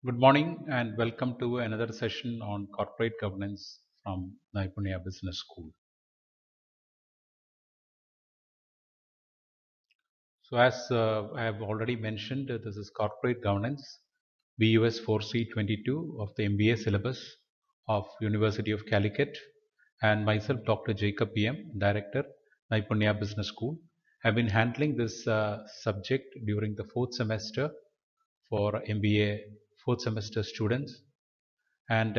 Good morning and welcome to another session on corporate governance from Naipunya Business School. So, as I have already mentioned, this is corporate governance BUS 4C22 of the MBA syllabus of University of Calicut, and myself, Dr. Jacob PM, Director, Naipunya Business School. I've been handling this subject during the fourth semester for MBA fourth semester students. And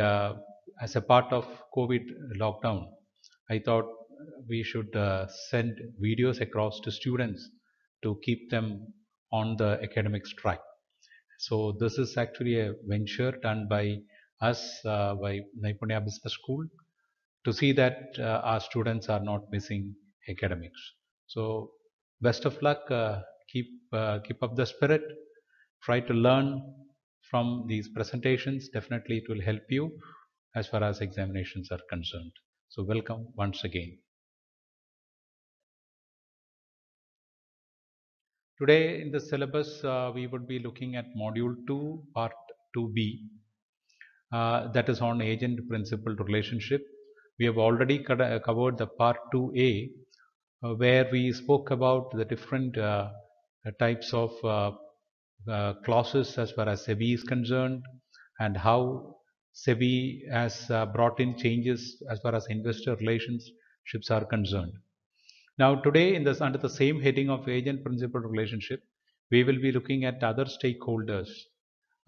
as a part of COVID lockdown, I thought we should send videos across to students to keep them on the academics track. So this is actually a venture done by us, by Naipunya Business School, to see that our students are not missing academics. So best of luck. Keep up the spirit. Try to learn from these presentations. Definitely, it will help you as far as examinations are concerned. So welcome once again. Today in the syllabus, we would be looking at Module 2, Part 2B, that is on agent-principal relationship. We have already covered the Part 2A, where we spoke about the different types of clauses as far as SEBI is concerned, and how SEBI has brought in changes as far as investor relationships are concerned. Now, today, under the same heading of agent-principal relationship, we will be looking at other stakeholders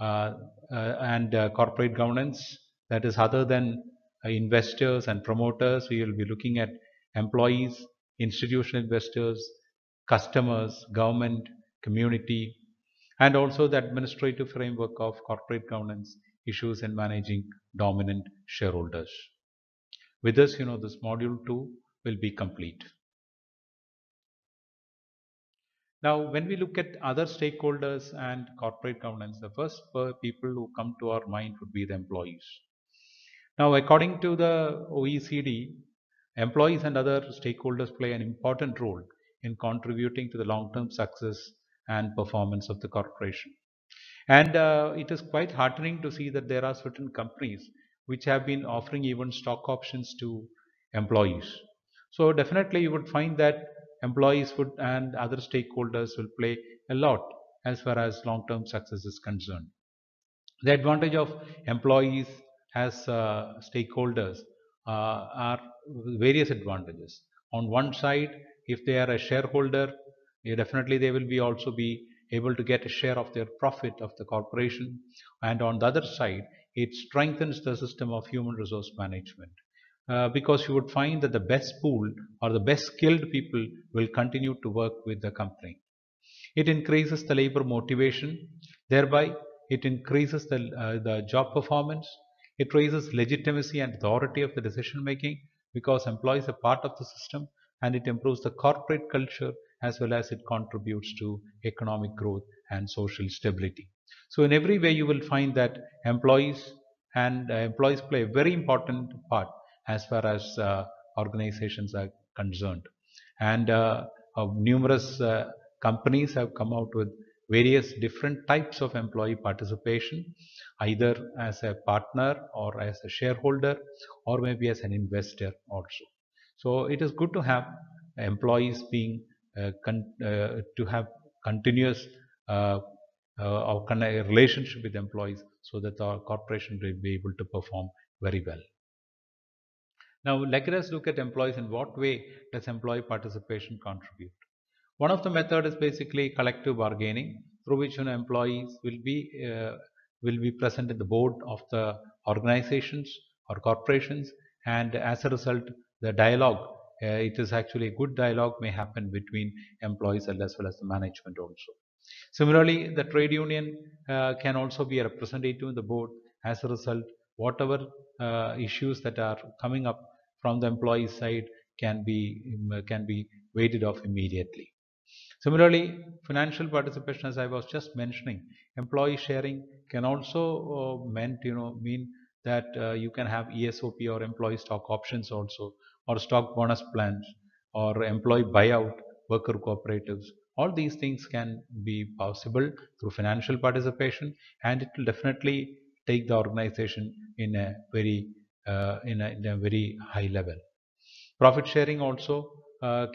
uh, and corporate governance. That is, other than investors and promoters, we will be looking at employees, institutional investors, customers, government, community, and also the administrative framework of corporate governance issues in managing dominant shareholders. With this, this module 2 will be complete. Now, when we look at other stakeholders and corporate governance, the first people who come to our mind would be the employees. Now, according to the OECD, employees and other stakeholders play an important role in contributing to the long-term success and performance of the corporation. And it is quite heartening to see that there are certain companies which have been offering even stock options to employees. So definitely you would find that employees would and other stakeholders will play a lot as far as long-term success is concerned. The advantage of employees as stakeholders are various advantages. On one side, if they are a shareholder, definitely they will be also be able to get a share of their profit of the corporation. And on the other side, it strengthens the system of human resource management. Because you would find that the best pool or the best skilled people will continue to work with the company. It increases the labor motivation, thereby it increases the job performance. It raises legitimacy and authority of the decision making because employees are part of the system, and it improves the corporate culture as well as it contributes to economic growth and social stability. So in every way you will find that employees play a very important part as far as organizations are concerned. And numerous companies have come out with various different types of employee participation, either as a partner or as a shareholder or maybe as an investor also. So it is good to have employees being to have continuous a relationship with employees so that our corporation will be able to perform very well. Now, let us look at employees. In what way does employee participation contribute? One of the method is basically collective bargaining, through which employees will be present in the board of the organizations or corporations, and as a result, the dialogue. It is actually a good dialogue may happen between employees as well as the management also. Similarly, the trade union can also be a representative in the board. As a result, whatever issues that are coming up from the employee side can be weighted off immediately. Similarly, financial participation, as I was just mentioning, employee sharing can also mean that you can have ESOP or employee stock options also, or stock bonus plans, or employee buyout, worker cooperatives. All these things can be possible through financial participation, and it will definitely take the organization in a very in a very high level. Profit sharing also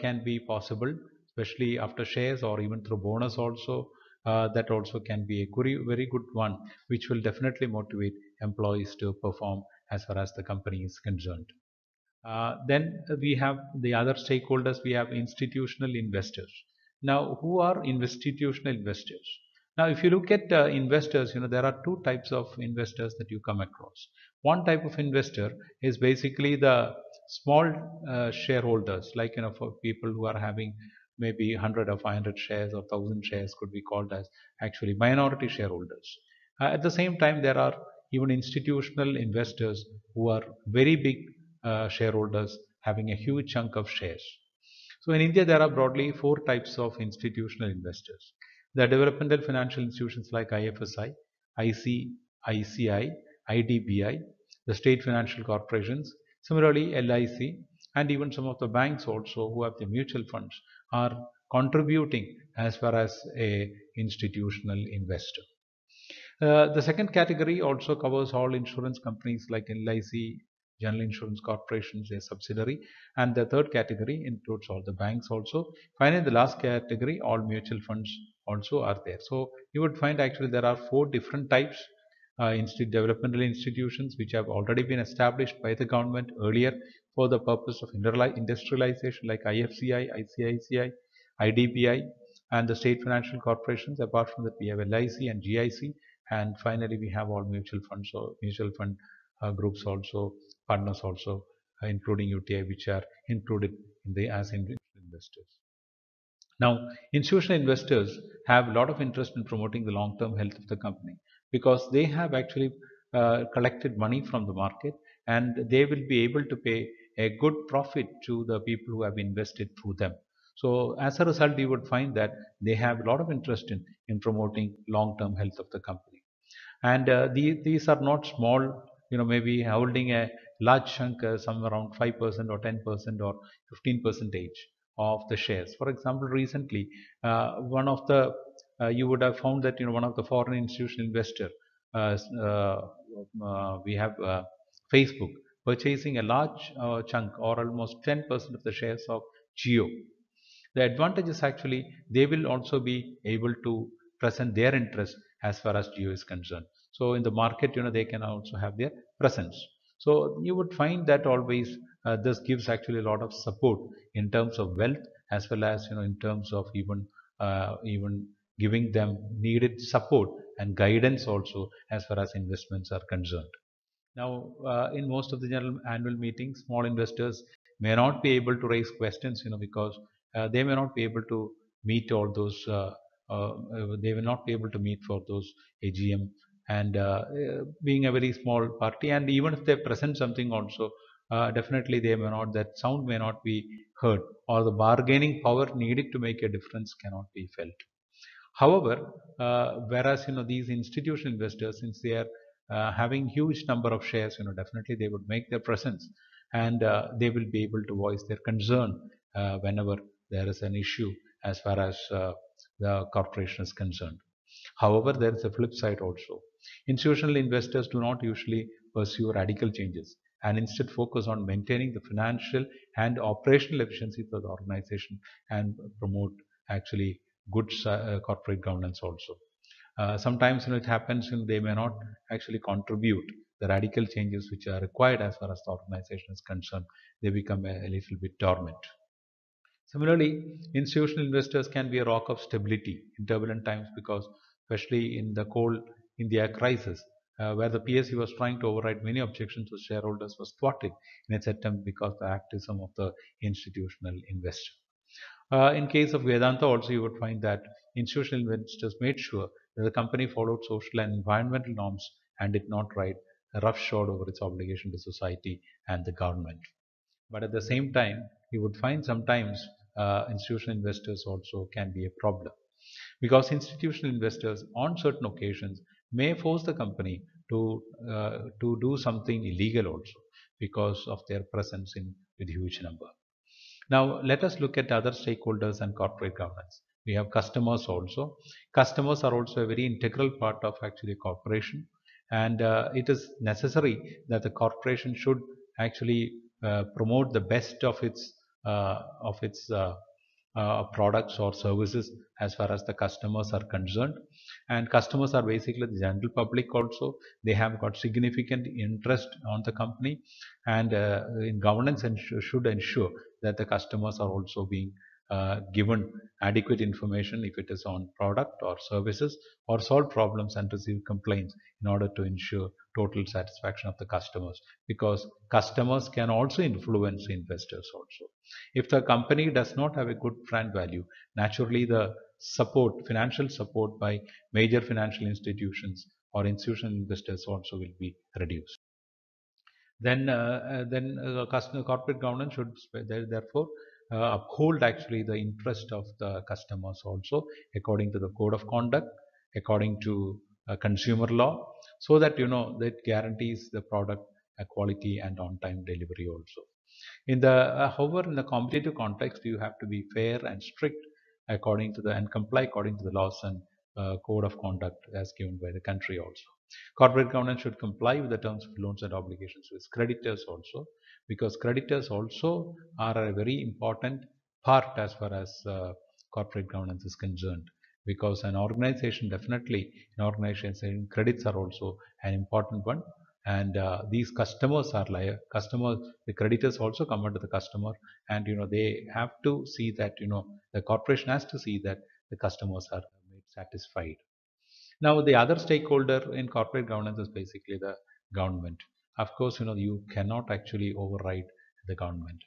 can be possible, especially after shares or even through bonus also. That also can be a very good one, which will definitely motivate employees to perform as far as the company is concerned. Then we have the other stakeholders. We have institutional investors. Now, who are institutional investors? Now, if you look at investors, there are two types of investors that you come across. One type of investor is basically the small shareholders, like for people who are having maybe 100 or 500 shares or 1,000 shares, could be called as actually minority shareholders. At the same time, there are even institutional investors who are very big shareholders having a huge chunk of shares. So in India, there are broadly four types of institutional investors. The developmental financial institutions like IFSI, ICICI, IDBI, the state financial corporations, similarly LIC, and even some of the banks also who have the mutual funds are contributing as far as a institutional investor. The second category also covers all insurance companies like LIC, General Insurance Corporations, a subsidiary, and the third category includes all the banks also. Finally, the last category, all mutual funds also are there. So you would find actually there are four different types. Developmental institutions which have already been established by the government earlier for the purpose of industrialization, like IFCI, ICICI, IDBI, and the state financial corporations. Apart from that, we have LIC and GIC, and finally we have all mutual funds, so mutual fund groups also, partners also, including UTI, which are included in the as investors. Now, institutional investors have a lot of interest in promoting the long-term health of the company, because they have actually collected money from the market, and they will be able to pay a good profit to the people who have invested through them. So as a result, you would find that they have a lot of interest in promoting long-term health of the company. And these are not small, maybe holding a large chunk, somewhere around 5% or 10% or 15 percentage of the shares. For example, recently, one of the you would have found that one of the foreign institutional investor, we have Facebook, purchasing a large chunk or almost 10% of the shares of Geo. The advantage is actually they will also be able to present their interest as far as Geo is concerned. So in the market, they can also have their presence. So you would find that always this gives actually a lot of support in terms of wealth, as well as in terms of even giving them needed support and guidance also as far as investments are concerned. Now, in most of the general annual meetings, small investors may not be able to raise questions, because they may not be able to meet all those. They will not be able to meet for those AGM, and being a very small party, and even if they present something, also definitely they may not. That sound may not be heard, or the bargaining power needed to make a difference cannot be felt. However, whereas these institutional investors, since they are having huge number of shares, definitely they would make their presence, and they will be able to voice their concern whenever there is an issue as far as the corporation is concerned. However, there is a flip side also. Institutional investors do not usually pursue radical changes, and instead focus on maintaining the financial and operational efficiency of the organization, and promote actually good corporate governance also. Sometimes it happens, they may not actually contribute the radical changes which are required as far as the organization is concerned. They become a little bit dormant. Similarly, institutional investors can be a rock of stability in turbulent times, because especially in the coal India crisis, where the PSC was trying to override many objections to shareholders, was thwarted in its attempt because of the activism of the institutional investor. In case of Vedanta also, you would find that institutional investors made sure that the company followed social and environmental norms, and did not ride roughshod over its obligation to society and the government. But at the same time, you would find sometimes institutional investors also can be a problem, because institutional investors on certain occasions may force the company to do something illegal also, because of their presence in with huge number. Now let us look at other stakeholders and corporate governance. We have customers also. Customers are also a very integral part of actually corporation, and it is necessary that the corporation should actually promote the best of its products or services as far as the customers are concerned. And customers are basically the general public also. They have got significant interest on the company, and in governance should ensure that the customers are also being given adequate information if it is on product or services, or solve problems and receive complaints in order to ensure total satisfaction of the customers, because customers can also influence investors also. If the company does not have a good brand value, naturally the financial support by major financial institutions or institutional investors also will be reduced. Customer corporate governance should therefore uphold actually the interest of the customers also, according to the code of conduct, according to consumer law, so that that guarantees the product quality and on time delivery also. However, in the competitive context, you have to be fair and strict according to the and comply according to the laws and code of conduct as given by the country also. Corporate governance should comply with the terms of loans and obligations with creditors also, because creditors also are a very important part as far as corporate governance is concerned. Because an organization credits are also an important one, and these customers are like customers. The creditors also come under the customer, and they have to see that the corporation has to see that the customers are made satisfied. Now, the other stakeholder in corporate governance is basically the government. Of course, you cannot actually override the government.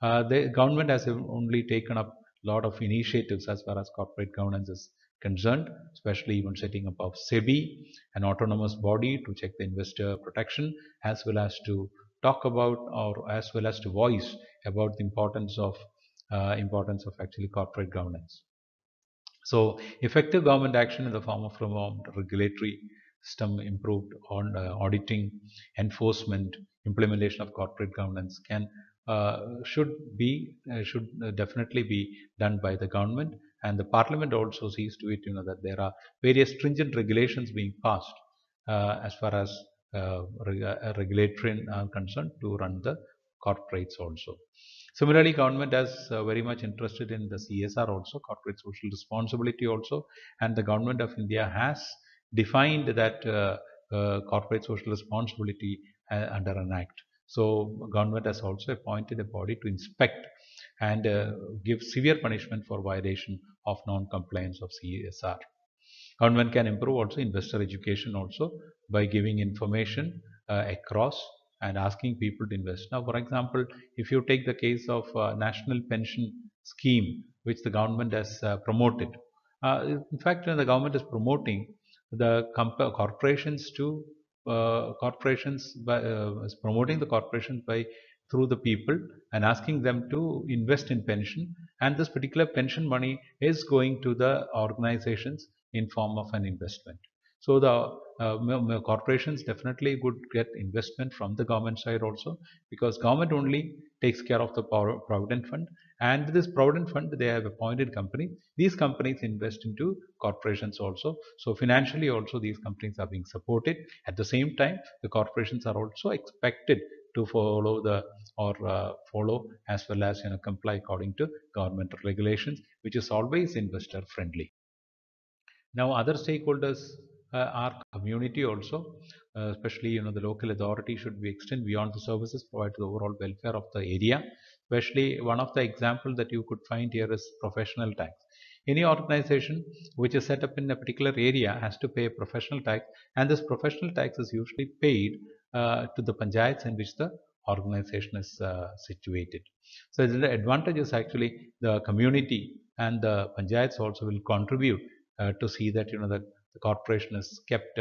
The government has only taken up a lot of initiatives as far as corporate governance is concerned, especially even setting up of SEBI, an autonomous body to check the investor protection, as well as to talk about, or as well as to voice about the importance of actually corporate governance. So, effective government action in the form of reformed regulatory system, improved on auditing, enforcement, implementation of corporate governance should definitely be done by the government, and the parliament also sees to it that there are various stringent regulations being passed as far as regulatory are concerned to run the corporates also. Similarly, government is very much interested in the CSR also, corporate social responsibility also, and the government of India has defined that corporate social responsibility under an act. So, government has also appointed a body to inspect and give severe punishment for violation of non-compliance of CSR. Government can improve also investor education also by giving information across and asking people to invest. Now, for example, if you take the case of national pension scheme, which the government has promoted, in fact, the government is promoting the corporations to is promoting the corporations by through the people and asking them to invest in pension, and this particular pension money is going to the organizations in form of an investment. So the corporations definitely would get investment from the government side also, because government only takes care of the provident fund, and this provident fund they have appointed company. These companies invest into corporations also. So financially also these companies are being supported. At the same time, the corporations are also expected to follow as well as comply according to government regulations, which is always investor friendly. Now, other stakeholders are community also, especially the local authority should be extend beyond the services, provide the overall welfare of the area. Especially one of the example that you could find here is professional tax. Any organization which is set up in a particular area has to pay a professional tax, and this professional tax is usually paid to the panchayats in which the organization is situated. So the advantage is actually the community and the panchayats also will contribute to see that the corporation is kept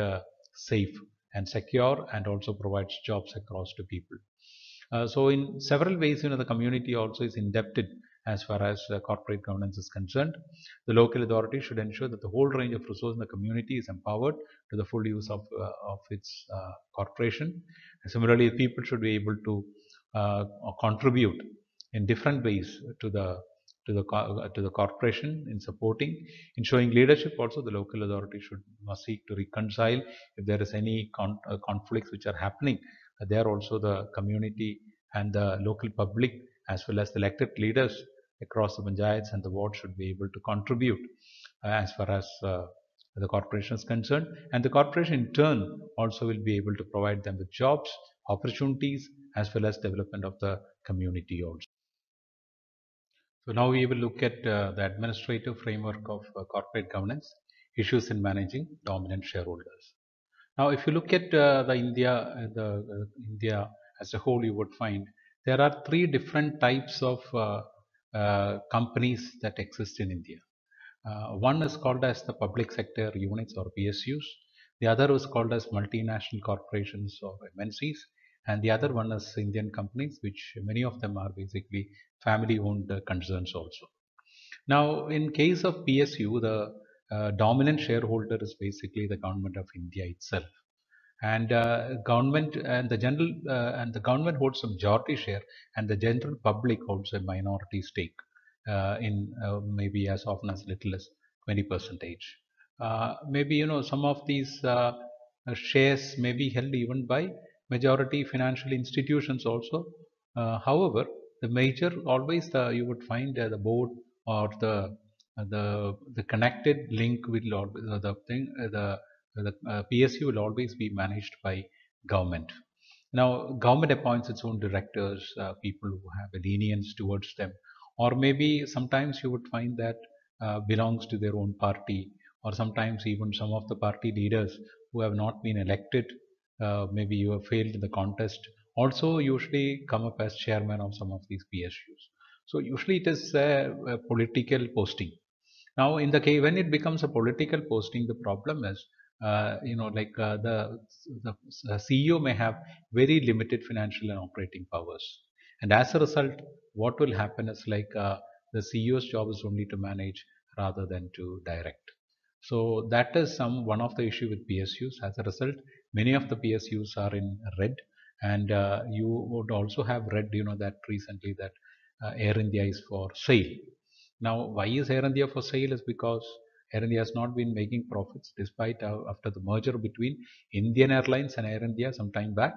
safe and secure, and also provides jobs across to people. So in several ways, the community also is indebted as far as corporate governance is concerned. The local authority should ensure that the whole range of resources in the community is empowered to the full use of its corporation. And similarly, people should be able to contribute in different ways to the to the corporation in supporting, in showing leadership. Also, the local authority should must seek to reconcile if there is any conflicts which are happening. There also the community and the local public as well as the elected leaders across the panchayats and the wards should be able to contribute as far as the corporation is concerned, and the corporation in turn also will be able to provide them with jobs, opportunities, as well as development of the community also. So now we will look at the administrative framework of corporate governance, issues in managing dominant shareholders. Now, if you look at the India as a whole, you would find there are three different types of companies that exist in India. One is called as the public sector units or PSUs. The other is called as multinational corporations or MNCs. And the other one is Indian companies, which many of them are basically family owned concerns also. Now, in case of PSU, the dominant shareholder is basically the government of India itself, and the government holds a majority share, and the general public holds a minority stake in maybe as often as little as 20 percentage. Maybe some of these shares may be held even by majority financial institutions also. However, the major always you would find the board or the connected link will always the thing the PSU will always be managed by government. Now, government appoints its own directors, people who have a lenience towards them, or maybe sometimes you would find that belongs to their own party, or sometimes even some of the party leaders who have not been elected, maybe you have failed in the contest, also usually come up as chairman of some of these PSUs. So usually it is a political posting. Now, in the case when it becomes a political posting, the problem is, like the CEO may have very limited financial and operating powers, and as a result, what will happen is like the CEO's job is only to manage rather than to direct. So that is some one of the issue with PSUs. As a result, many of the PSUs are in red, and you would also have read, that recently that Air India is for sale. Now, why is Air India for sale? Is because Air India has not been making profits despite after the merger between Indian Airlines and Air India some time back.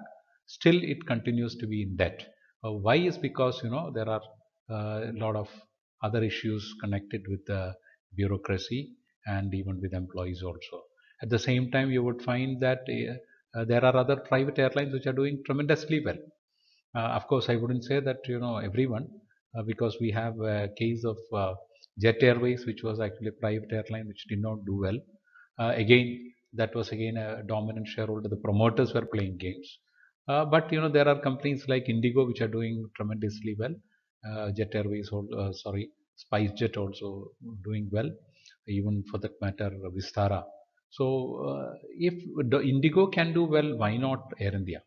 Still, it continues to be in debt. Why is because there are a lot of other issues connected with the bureaucracy and even with employees also. At the same time, you would find that there are other private airlines which are doing tremendously well. Of course, I wouldn't say that everyone, because we have a case of Jet Airways, which was actually a private airline which did not do well. Again, that was again a dominant shareholder. The promoters were playing games. But there are companies like Indigo which are doing tremendously well. Jet Airways, sorry, SpiceJet also doing well. Even for that matter, Vistara. So if the Indigo can do well, why not Air India?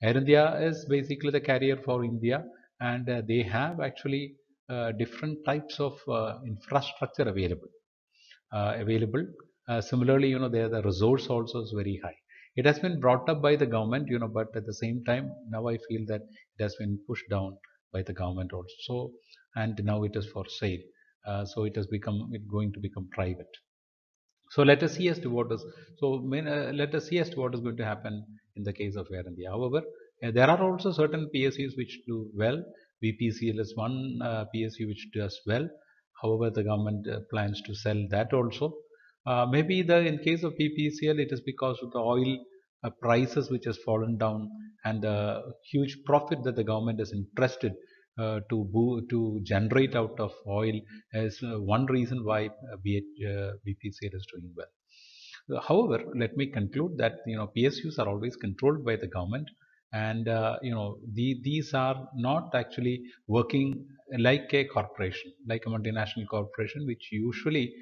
Air India is basically the carrier for India, and they have actually different types of infrastructure available. Similarly, there the resource also is very high. It has been brought up by the government, but at the same time, now I feel that it has been pushed down by the government also, and now it is for sale. So it has become it going to become private. So let us see as to what is let us see as to what is going to happen in the case of Air India. However, there are also certain PSUs which do well. BPCL is one PSU which does well. However, the government plans to sell that also. Maybe the in case of BPCL, it is because of the oil prices which has fallen down and the huge profit that the government is interested to generate out of oil is one reason why BPCL is doing well. However, let me conclude that PSUs are always controlled by the government, and these are not actually working like a corporation, like a multinational corporation, which usually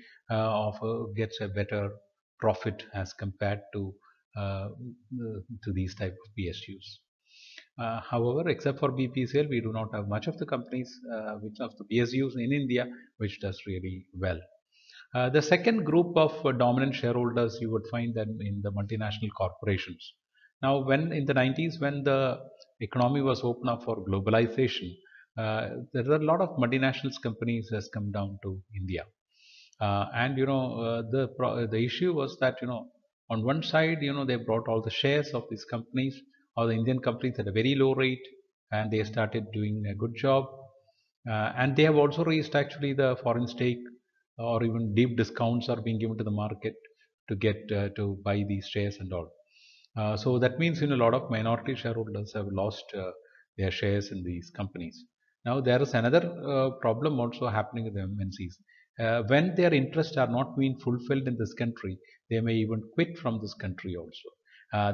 gets a better profit as compared to these type of PSUs. However, except for BPCL, we do not have much of the companies, which of the PSUs in India, which does really well. The second group of dominant shareholders, you would find them in the multinational corporations. Now, when in the 90s, when the economy was open up for globalization, there are a lot of multinationals companies has come down to India. And the issue was that on one side they brought all the shares of these companies or the Indian companies at a very low rate, and they started doing a good job. And they have also raised actually the foreign stake, or even deep discounts are being given to the market to get to buy these shares and all. So that means a lot of minority shareholders have lost their shares in these companies. Now there is another problem also happening with the MNCs. When their interests are not being fulfilled in this country, they may even quit from this country also.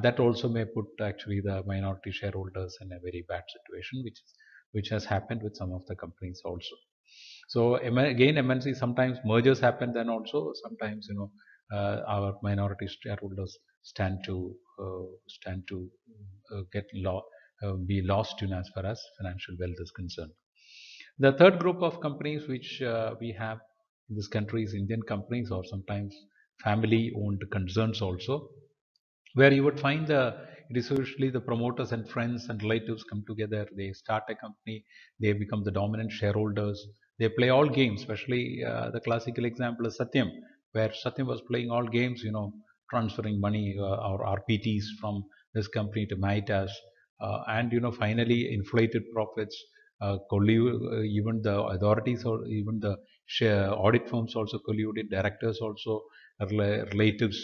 That also may put actually the minority shareholders in a very bad situation, which has happened with some of the companies also. So again, MNC sometimes mergers happen. Then also sometimes our minority shareholders stand to be lost in as far as financial wealth is concerned. The third group of companies which we have in this country is Indian companies, or sometimes family-owned concerns also, where you would find it is usually the promoters and friends and relatives come together. They start a company, they become the dominant shareholders, they play all games. Especially the classical example is Satyam, where Satyam was playing all games, transferring money or RPTs from this company to Mitas, and finally inflated profits. Even the authorities or even the audit firms also colluded, directors also, relatives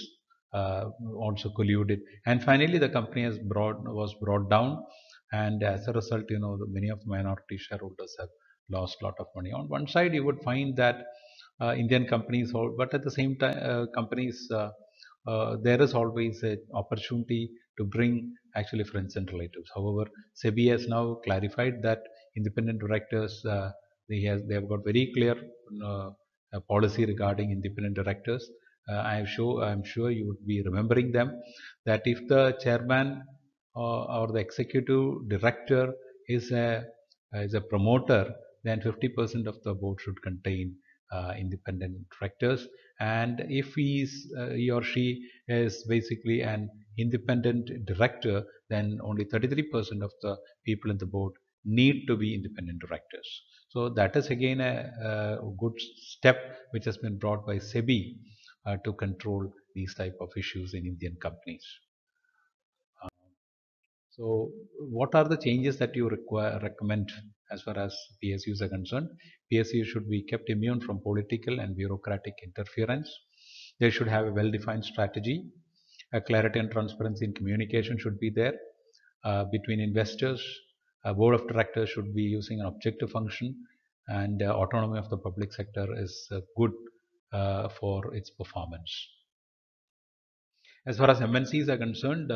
also colluded, and finally the company was brought down. And as a result, many of the minority shareholders have lost a lot of money. On one side you would find that Indian companies, but at the same time, companies, there is always an opportunity to bring actually friends and relatives. However, SEBI has now clarified that independent directors, they have got very clear policy regarding independent directors. I'm sure you would be remembering them, that if the chairman or the executive director is a promoter, then 50% of the board should contain independent directors. And if he or she is basically an independent director, then only 33% of the people in the board need to be independent directors. So that is again a good step which has been brought by SEBI to control these type of issues in Indian companies. So, what are the changes that you recommend as far as PSUs are concerned? PSUs should be kept immune from political and bureaucratic interference. They should have a well-defined strategy. A clarity and transparency in communication should be there between investors. A board of directors should be using an objective function, and autonomy of the public sector is good for its performance. As far as MNCs are concerned,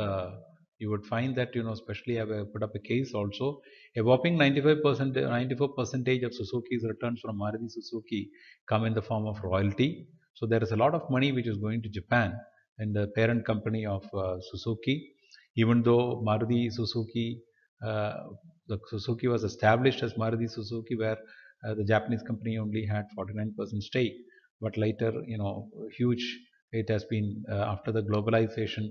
you would find that especially I have put up a case also. A whopping 95%, 94 percentage of Suzuki's returns from Maruti Suzuki come in the form of royalty. So there is a lot of money which is going to Japan and the parent company of Suzuki. Even though Maruti Suzuki, the Suzuki was established as Maruti Suzuki, where the Japanese company only had 49% stake, but later, huge it has been after the globalization,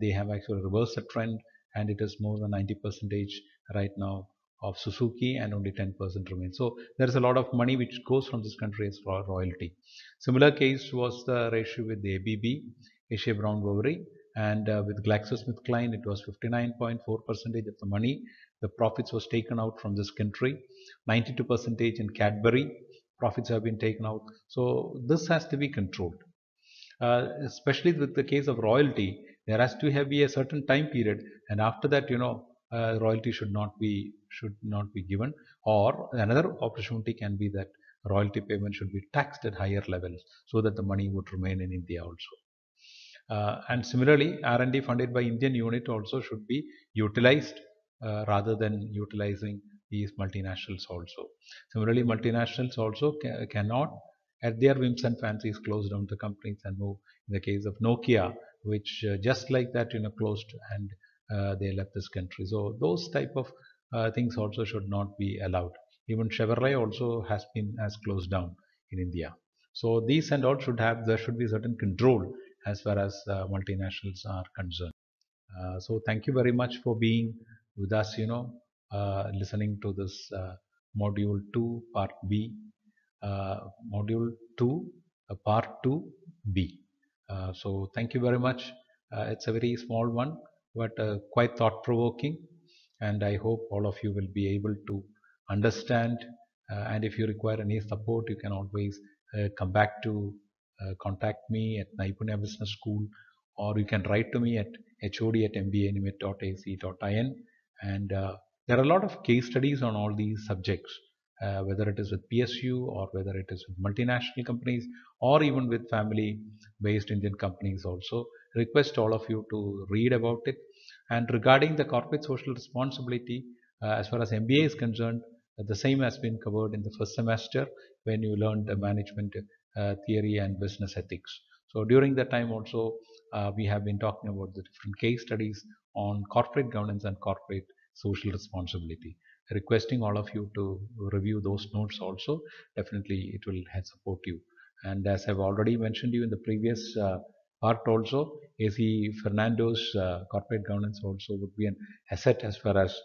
they have actually reversed the trend, and it is more than 90 percentage right now of Suzuki, and only 10% remains. So there is a lot of money which goes from this country as royalty. Similar case was the ratio with the ABB, Asia Brown Boveri, and with GlaxoSmithKline, it was 59.4 percentage of the money. The profits was taken out from this country. 92 percentage in Cadbury profits have been taken out. So this has to be controlled. Especially with the case of royalty, there has to be a certain time period, and after that, royalty should not be given. Or another opportunity can be that royalty payment should be taxed at higher levels, so that the money would remain in India also. And similarly, R&D funded by Indian unit also should be utilized rather than utilizing these multinationals also. Similarly, multinationals also cannot, at their whims and fancies, close down the companies and move. In the case of Nokia, which just like that, closed, and they left this country. So those type of things also should not be allowed. Even Chevrolet also has closed down in India. So these and all there should be certain control as far as multinationals are concerned. So thank you very much for being with us, listening to this Module 2, Part B, uh, Module 2, Part 2B. So thank you very much. It's a very small one, but quite thought provoking. And I hope all of you will be able to understand. And if you require any support, you can always come back to contact me at Naipunya Business School, or you can write to me at hod@mbanimate.ac.in. And there are a lot of case studies on all these subjects, whether it is with PSU or whether it is with multinational companies or even with family based Indian companies also. Request all of you to read about it. And regarding the corporate social responsibility, as far as MBA is concerned, the same has been covered in the first semester when you learned the management theory and business ethics. So during that time also, we have been talking about the different case studies on corporate governance and corporate social responsibility. Requesting all of you to review those notes also. Definitely, it will help support you. And as I've already mentioned you in the previous part also, AC Fernando's corporate governance also would be an asset as far as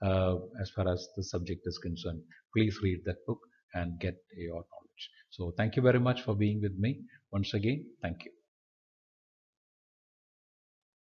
the subject is concerned. Please read that book and get your knowledge. So thank you very much for being with me once again. Thank you.